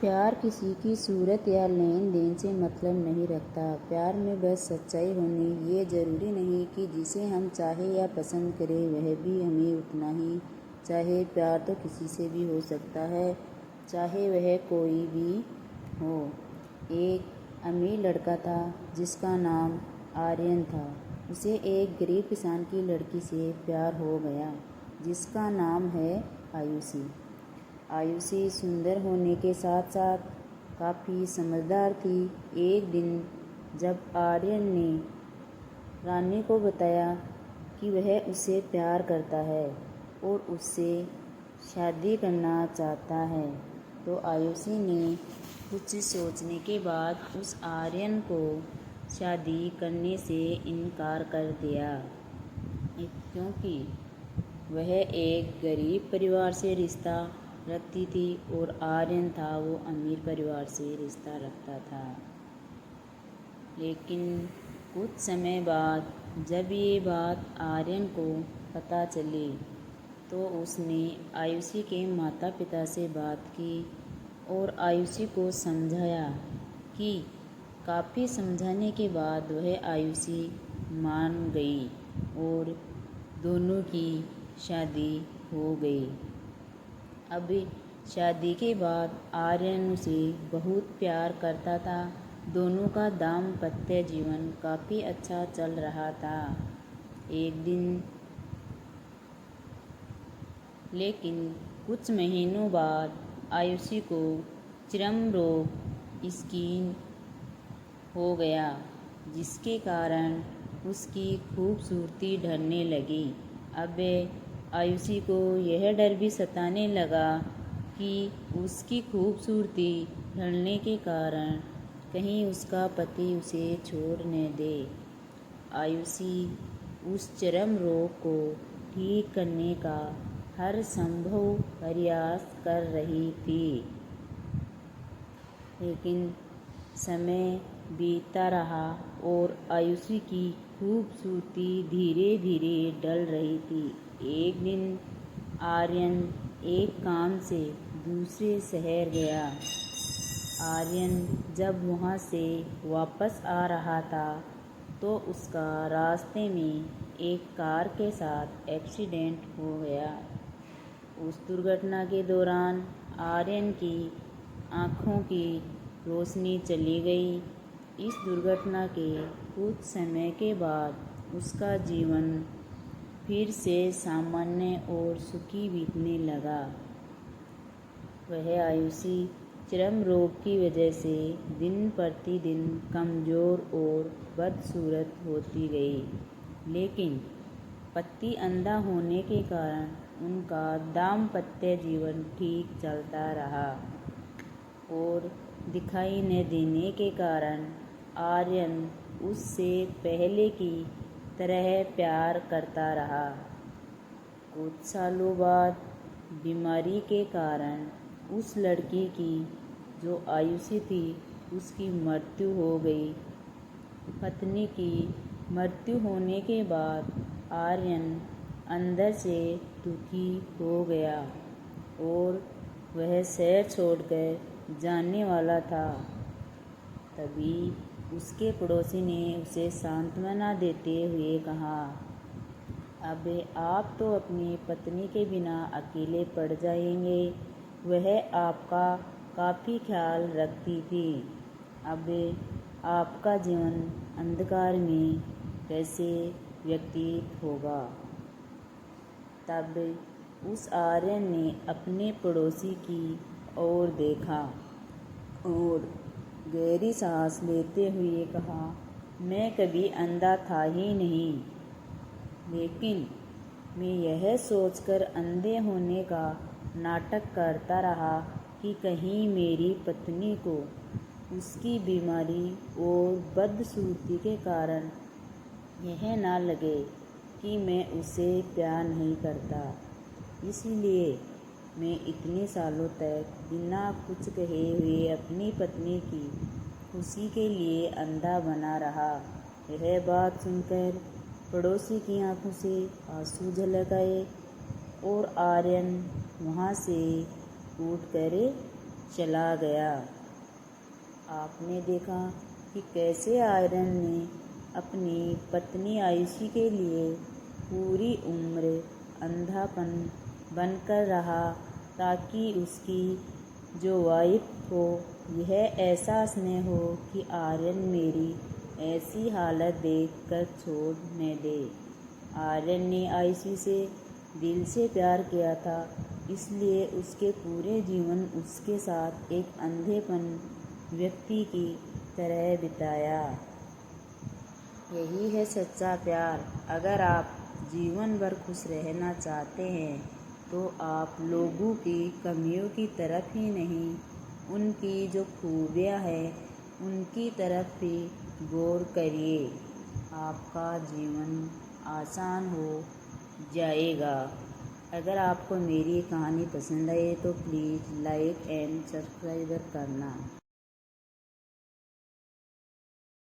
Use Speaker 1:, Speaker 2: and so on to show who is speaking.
Speaker 1: प्यार किसी की सूरत या लेन देन से मतलब नहीं रखता। प्यार में बस सच्चाई होनी। ये ज़रूरी नहीं कि जिसे हम चाहे या पसंद करें वह भी हमें उतना ही चाहे। प्यार तो किसी से भी हो सकता है, चाहे वह कोई भी हो। एक अमीर लड़का था जिसका नाम आर्यन था। उसे एक गरीब किसान की लड़की से प्यार हो गया जिसका नाम है आयुषी। आयुषी सुंदर होने के साथ साथ काफ़ी समझदार थी। एक दिन जब आर्यन ने रानी को बताया कि वह उससे प्यार करता है और उससे शादी करना चाहता है, तो आयुषी ने कुछ सोचने के बाद उस आर्यन को शादी करने से इनकार कर दिया, क्योंकि वह एक गरीब परिवार से रिश्ता रखती थी और आर्यन था वो अमीर परिवार से रिश्ता रखता था। लेकिन कुछ समय बाद जब ये बात आर्यन को पता चली तो उसने आयुषी के माता पिता से बात की और आयुषी को समझाया कि काफ़ी समझाने के बाद वह आयुषी मान गई और दोनों की शादी हो गई। अब शादी के बाद आर्यन उसे बहुत प्यार करता था। दोनों का दाम्पत्य जीवन काफ़ी अच्छा चल रहा था। एक दिन लेकिन कुछ महीनों बाद आयुषी को चर्म रोग स्किन हो गया, जिसके कारण उसकी खूबसूरती ढलने लगी। अब आयुषी को यह डर भी सताने लगा कि उसकी खूबसूरती ढलने के कारण कहीं उसका पति उसे छोड़ न दे। आयुषी उस चर्म रोग को ठीक करने का हर संभव प्रयास कर रही थी, लेकिन समय बीतता रहा और आयुषी की खूबसूरती धीरे धीरे ढल रही थी। एक दिन आर्यन एक काम से दूसरे शहर गया। आर्यन जब वहाँ से वापस आ रहा था तो उसका रास्ते में एक कार के साथ एक्सीडेंट हो गया। उस दुर्घटना के दौरान आर्यन की आँखों की रोशनी चली गई। इस दुर्घटना के कुछ समय के बाद उसका जीवन फिर से सामान्य और सुखी बीतने लगा। वह आयुषी चर्म रोग की वजह से दिन प्रतिदिन कमज़ोर और बदसूरत होती गई, लेकिन पति अंधा होने के कारण उनका दाम्पत्य जीवन ठीक चलता रहा और दिखाई न देने के कारण आर्यन उससे पहले की तरह प्यार करता रहा। कुछ सालों बाद बीमारी के कारण उस लड़की की जो आयुषी थी उसकी मृत्यु हो गई। पत्नी की मृत्यु होने के बाद आर्यन अंदर से दुखी हो गया और वह शहर छोड़कर जाने वाला था। तभी उसके पड़ोसी ने उसे सांत्वना देते हुए कहा, अब आप तो अपनी पत्नी के बिना अकेले पड़ जाएंगे। वह आपका काफ़ी ख्याल रखती थी। अब आपका जीवन अंधकार में कैसे व्यतीत होगा। तब उस आर्यन ने अपने पड़ोसी की ओर देखा और गहरी सांस लेते हुए कहा, मैं कभी अंधा था ही नहीं, लेकिन मैं यह सोचकर अंधे होने का नाटक करता रहा कि कहीं मेरी पत्नी को उसकी बीमारी और बदसूरती के कारण यह ना लगे कि मैं उसे प्यार नहीं करता। इसलिए मैं इतने सालों तक बिना कुछ कहे हुए अपनी पत्नी की खुशी के लिए अंधा बना रहा। यह बात सुनकर पड़ोसी की आंखों से आंसू झलक आए और आर्यन वहाँ से उठकर चला गया। आपने देखा कि कैसे आयरन ने अपनी पत्नी आयुषी के लिए पूरी उम्र अंधापन बनकर रहा, ताकि उसकी जो वाइफ हो यह एहसास न हो कि आर्यन मेरी ऐसी हालत देखकर छोड़ न दे। आर्यन ने आयुषी से दिल से प्यार किया था, इसलिए उसके पूरे जीवन उसके साथ एक अंधेपन व्यक्ति की तरह बिताया। यही है सच्चा प्यार। अगर आप जीवन भर खुश रहना चाहते हैं तो आप लोगों की कमियों की तरफ ही नहीं, उनकी जो खूबियाँ हैं उनकी तरफ भी गौर करिए। आपका जीवन आसान हो जाएगा। अगर आपको मेरी कहानी पसंद आए तो प्लीज़ लाइक एंड सब्सक्राइब करना।